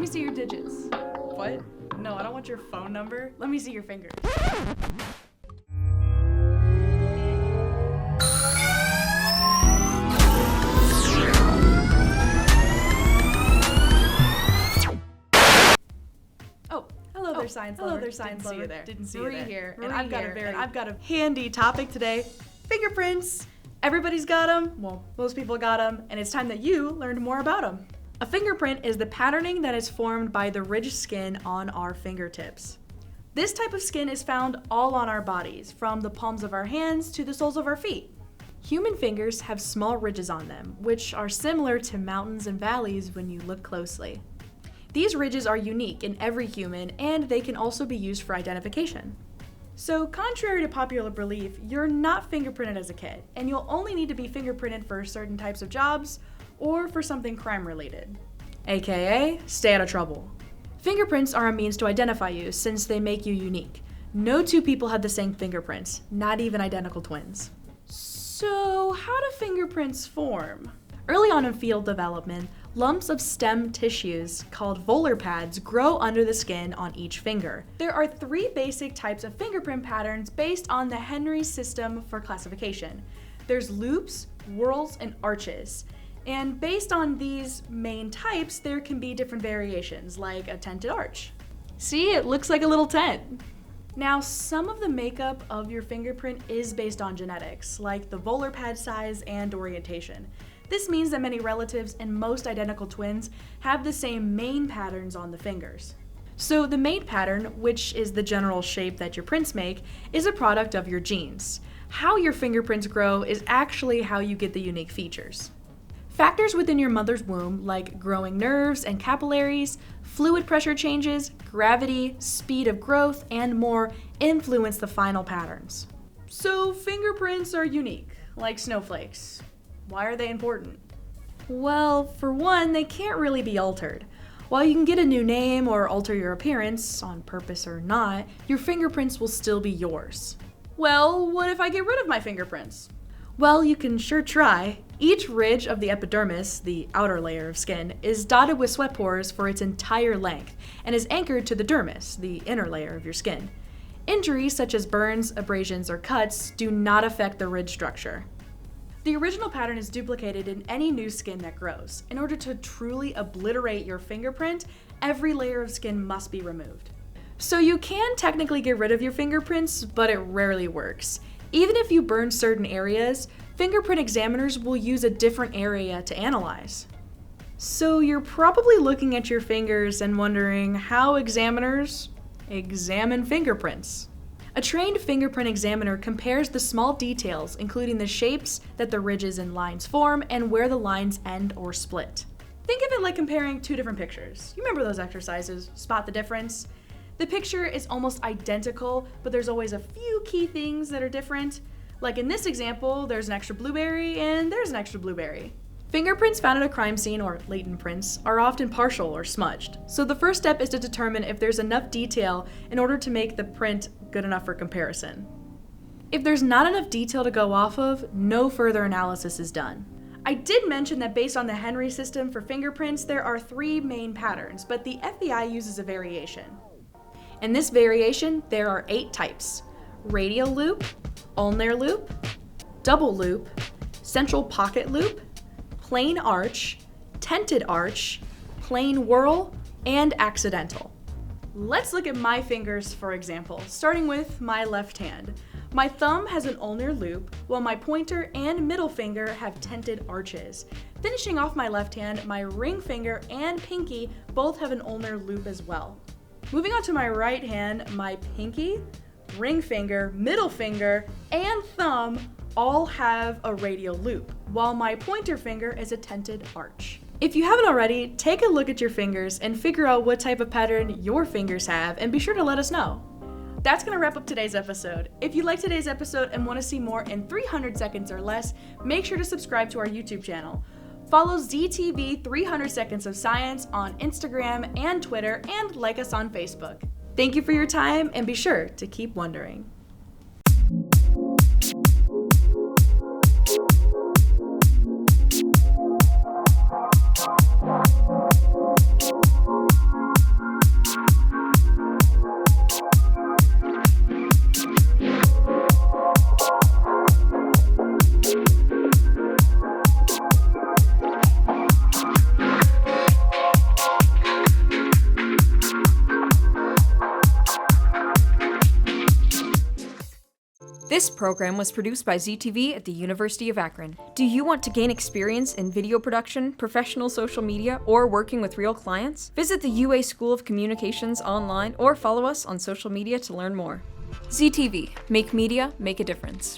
me see your digits. What? No, I don't want your phone number. Let me see your fingers. Hello there, science lover. Didn't see you there. Here. And I've got a handy topic today. Fingerprints. Everybody's got them. Well, most people got them, and it's time that you learned more about them. A fingerprint is the patterning that is formed by the ridged skin on our fingertips. This type of skin is found all on our bodies, from the palms of our hands to the soles of our feet. Human fingers have small ridges on them, which are similar to mountains and valleys when you look closely. These ridges are unique in every human, and they can also be used for identification. So, contrary to popular belief, you're not fingerprinted as a kid, and you'll only need to be fingerprinted for certain types of jobs or for something crime-related, aka stay out of trouble. Fingerprints are a means to identify you since they make you unique. No two people have the same fingerprints, not even identical twins. So, how do fingerprints form? Early on in fetal development, lumps of stem tissues called volar pads grow under the skin on each finger. There are 3 basic types of fingerprint patterns based on the Henry system for classification. There's loops, whorls, and arches. And based on these main types, there can be different variations, like a tented arch. See, it looks like a little tent. Now, some of the makeup of your fingerprint is based on genetics, like the volar pad size and orientation. This means that many relatives and most identical twins have the same main patterns on the fingers. So the main pattern, which is the general shape that your prints make, is a product of your genes. How your fingerprints grow is actually how you get the unique features. Factors within your mother's womb, like growing nerves and capillaries, fluid pressure changes, gravity, speed of growth, and more, influence the final patterns. So fingerprints are unique, like snowflakes. Why are they important? Well, for one, they can't really be altered. While you can get a new name or alter your appearance, on purpose or not, your fingerprints will still be yours. Well, what if I get rid of my fingerprints? Well, you can sure try. Each ridge of the epidermis, the outer layer of skin, is dotted with sweat pores for its entire length and is anchored to the dermis, the inner layer of your skin. Injuries such as burns, abrasions, or cuts do not affect the ridge structure. The original pattern is duplicated in any new skin that grows. In order to truly obliterate your fingerprint, every layer of skin must be removed. So you can technically get rid of your fingerprints, but it rarely works. Even if you burn certain areas, fingerprint examiners will use a different area to analyze. So you're probably looking at your fingers and wondering how examiners examine fingerprints. A trained fingerprint examiner compares the small details, including the shapes that the ridges and lines form and where the lines end or split. Think of it like comparing 2 different pictures. You remember those exercises, spot the difference? The picture is almost identical, but there's always a few key things that are different. Like in this example, there's an extra blueberry and there's an extra blueberry. Fingerprints found at a crime scene, or latent prints, are often partial or smudged. So the first step is to determine if there's enough detail in order to make the print good enough for comparison. If there's not enough detail to go off of, no further analysis is done. I did mention that based on the Henry system for fingerprints, there are 3 main patterns, but the FBI uses a variation. In this variation, there are 8 types: radial loop, ulnar loop, double loop, central pocket loop, plain arch, tented arch, plain whorl, and accidental. Let's look at my fingers, for example, starting with my left hand. My thumb has an ulnar loop, while my pointer and middle finger have tented arches. Finishing off my left hand, my ring finger and pinky both have an ulnar loop as well. Moving on to my right hand, my pinky, ring finger, middle finger, and thumb all have a radial loop, while my pointer finger is a tented arch. If you haven't already, take a look at your fingers and figure out what type of pattern your fingers have, and be sure to let us know. That's gonna wrap up today's episode. If you liked today's episode and wanna see more in 300 seconds or less, make sure to subscribe to our YouTube channel. Follow ZTV 300 Seconds of Science on Instagram and Twitter, and like us on Facebook. Thank you for your time, and be sure to keep wondering. This program was produced by ZTV at the University of Akron. Do you want to gain experience in video production, professional social media, or working with real clients? Visit the UA School of Communications online or follow us on social media to learn more. ZTV, make media, make a difference.